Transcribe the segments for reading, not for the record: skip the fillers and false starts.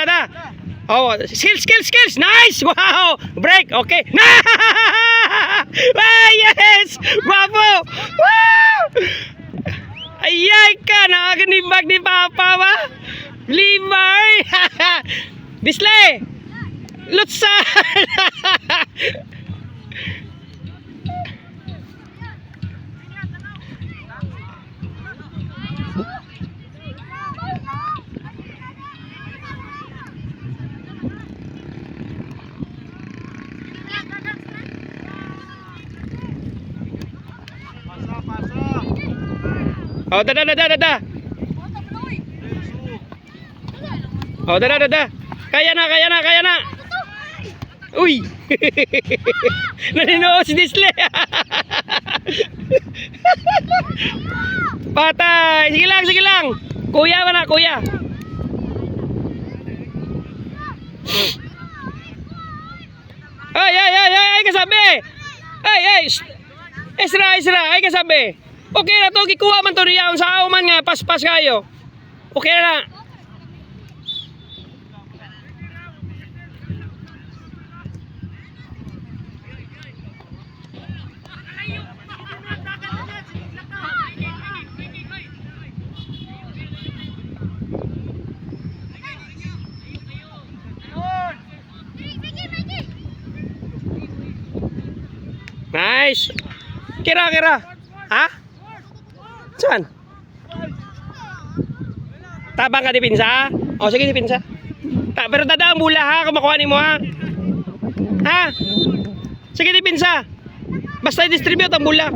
Da. Oh, skills. Nice. Wow. Break. Okay. Ah, yes. Bravo. Wow. Ayay ka. Nakaganibag ni Papa ba? Limay. Disle. Lutsan. Oh, da. Oh, da. Kaya na. Uy. Naninoo si Disle. Patay. Sige lang. Kuya ba na, kuya? Ay, kasabi. Ay. Isra. Ay, kasabi. Okay na to, kikuha man to riyaon sa auman nga, paspas kayo. Okay na. Nice. Kira. Ha? Saan? Tabang ka dipinsa? O sige dipinsa. Pero dadaan mula ha, kumakuhanin mo ha. Ha? Sige dipinsa. Basta i-distribute ang mula.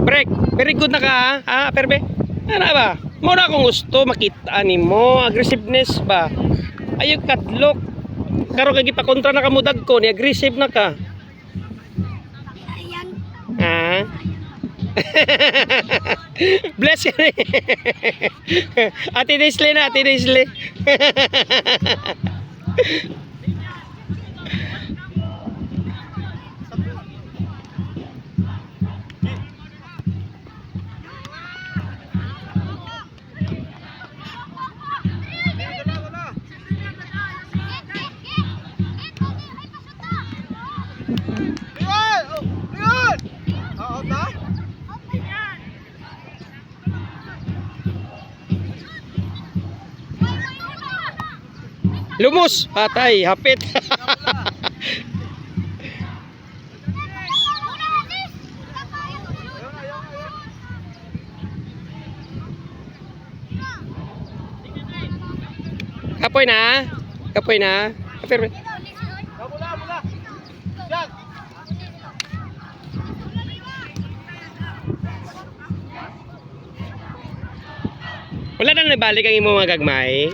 Break. Very good na ka ha. Ha, perbe? Ano ba? Muna akong gusto makita ni mo. Aggressiveness ba? Ayog katlok. Karo kay gipakontra na kamudag ko, ni aggressive na ka. Ah. Bless ka rin. Ate Disle. Lumus, patay, hapit. Kapoy na. Kapir. Wala na nabalik ang imo mga gagmay.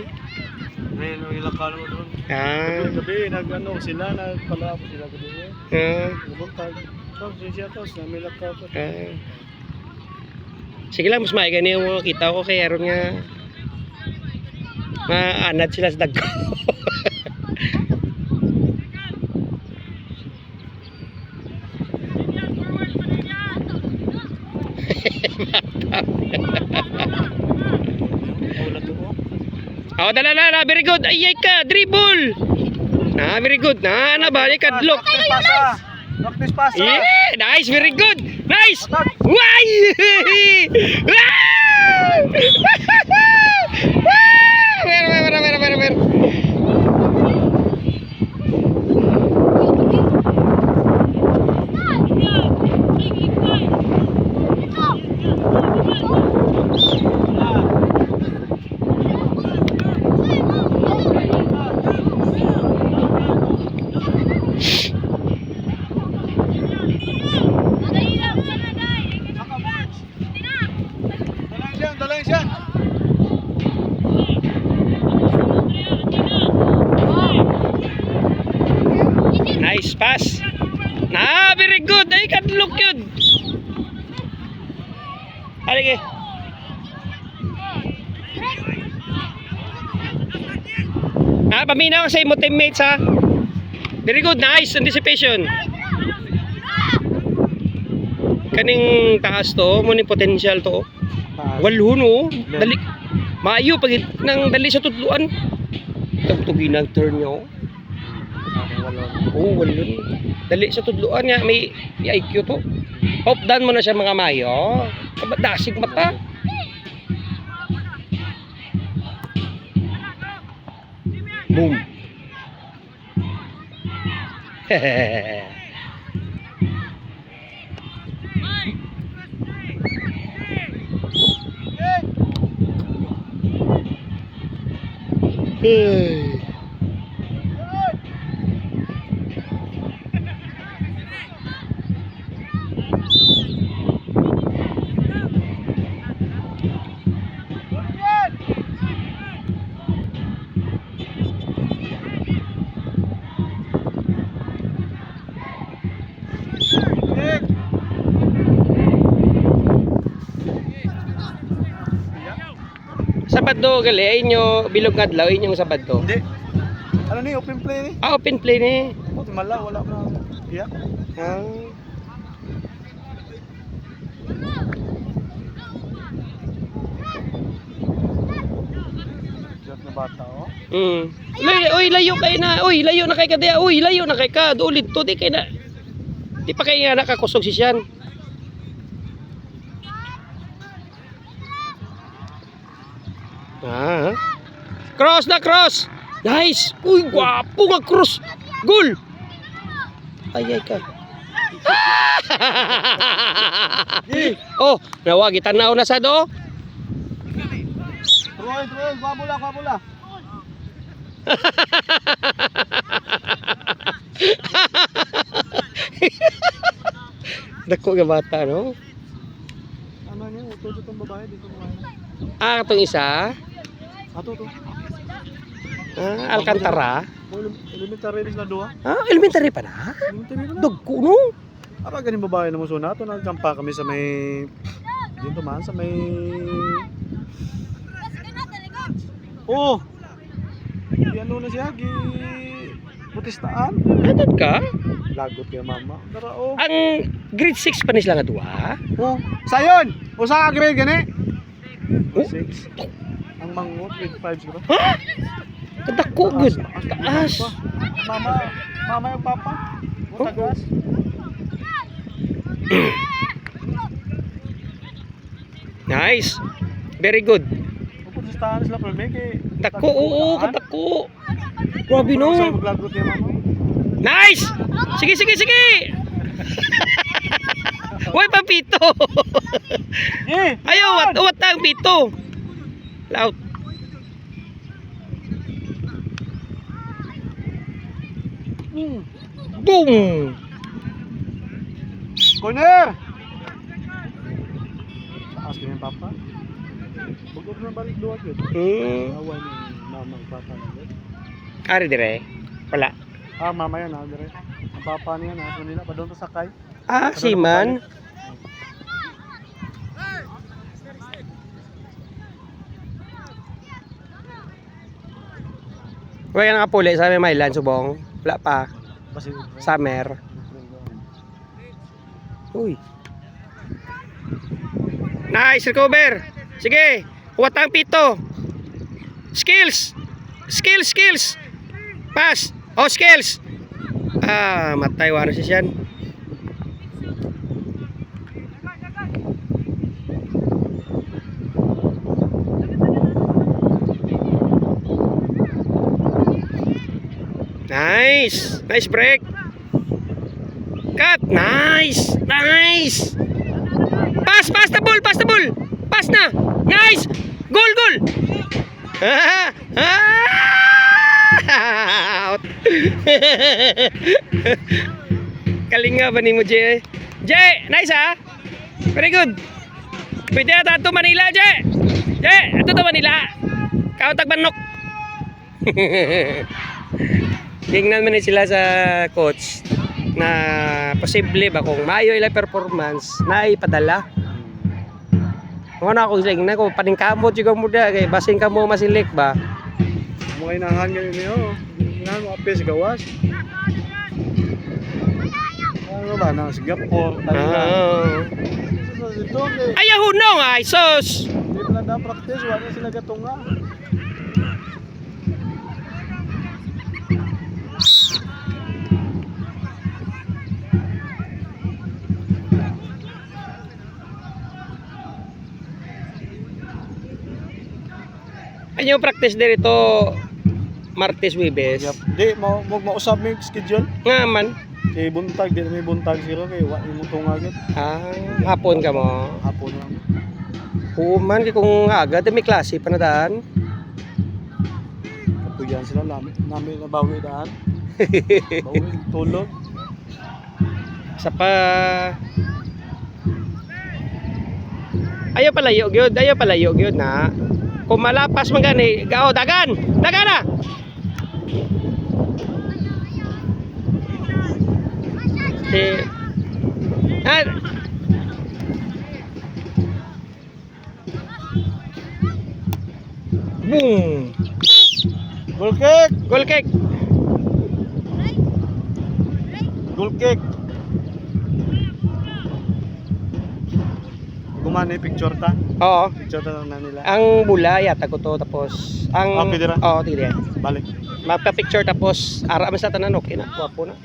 Ayun, ilang kalo doon. Gabi, nag-ano sila, nagpalabo sila gabi. Nabuntag. Tapos siya tapos, namilak ka po. Sige lang, mas maigani yung mga kita ko kaya aron nga maanad sila sa dagko. Oh, dala, very good. Ayay ka, dribble. Very good. Balik kadlok. Practice pass. Yeah, nice, very good. Nice. Why? Mer. lang siya. Nice pass. Very good. Ay, kadlok yun. Halike. Paminaw sa imo teammates ha. Very good. Nice anticipation. Kaning taas to, mo ni potential to. Walo no. Dali. Maayo pag nang dali sa tudluan. Tugtugin ang turn niyo. Oh, walo. Dali sa tudluan niya may IQ to. Hope down mo na siya mga mayo. Kabadasig mata. Boom. Hey. Sabado gali ay inyo bilog kadlaw inyong sabado. Hindi. Ano ni open play ni? Open play ni. Buti mala wala na. Iya. Jot na bata oh. Layo kay na. Uy, layo na kay ka dia. Uy, layo na kay ka. Ulit to di kay na. Di pa kay nga nakakusog si siyan. Cross na cross. Nice. Uy, gwapo nga cross. Goal. Ay ka. Oh, nawagi tanaw na sa do. Troy, kwabula. Dako nga bata no. Ano niya, utot itong babae dito kumain. Katong isa. Ato to. Alcantara. Elementary rin na doha. Elementary pa na? Elementary na. Dugko no. Apa ganing babae na muso nato nagkampa kami sa may dito man sa may Oh. Ano na siya gi putistaan. Atot ka? Lagot kay mama. Dara oh. Ang grade 6 pa nila nga duha. Oh, sayon. Usa ka grade gani? Oh? 6. Ang mangot grade 5 siguro. Ha? Kadako good. Taas. Mama yung papa. Tagas. Nice. Very good. Putistaan sila pero may kay Dako, oo, kadako. Grabe no. Sa maglagot kay mama. Nice! Sige. Uy, papito. Ayaw, wat ang pito. Loud. Boom! Corner! Taas ka yung papa. Bugod na balik doon yun. Awa ni mama ang papa na. Ari dire. Wala. Mama yan dire. Ang papa niya nasa nila pa doon to sakay. Si man. Kaya nga puli sa may Mailan subong. Wala pa. Basi Summer. Uy. Nice recover. Sige. Huwat ang pito. Skills. Pass. Oh, skills. Matay wala siya yan. Nice break. Cut. Nice. Pass the ball. Pass na. Nice. Goal. Out. Kalinga ba ni mo, Jay? Nice ha? Very good. Pwede na tato Manila, Jay. Kauntag manok. Tingnan mo na sila sa coach na posible ba kung maayo ila performance na ipadala. Kung ano akong tingnan ko, paningkamot juga mo da, kay basing ka mo masilik ba? Mga inahan ganyan niyo. Inahan mo apes gawas. Ano ba nang Singapore, Thailand. Ito kay Ayaw hunong ay sos. di na da practice wala sila gatunga. Ayaw practice dito Martes, Webes. Yep. Di mausab mi schedule. Nga man. Kay buntag di na may buntag sila kay wa imo tunga gid. Hapon ka mo. Hapon lang. Human kay kung agad may klase pa na daan. Kapuyan sila namin nabawi daan. Bawi tulog. Sa pa Ayaw palayo gyud na. Kung malapas man gani, gao dagan. Dagan na. Ah, boom. Goal kick. Goal kick. Goal kick. Gumana yung picture ta? Oo. Picture ta na nila. Ang bula yata ko to tapos ang Pwede ra? Oo, tigre. Balik. Magpa-picture tapos ara man sa tanan okay na, guwapo na.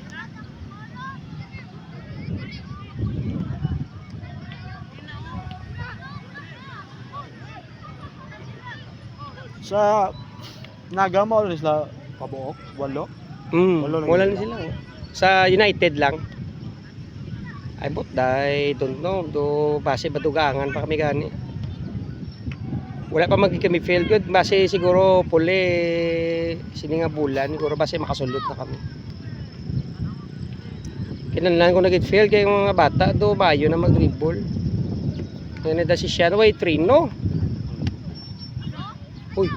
Sa Nagama ulit sila pabuok, walo. Wala lang Wala yun. na sila. Sa United lang. Ay but dai don't know do base badugangan pa kami gani. Wala pa magi kami feel good base siguro puli sini nga bulan siguro base makasulod na kami. Kinahanglan ko nagit feel kay mga bata do bayo na mag-dribble. Kaya na si Shano way trino. Uy.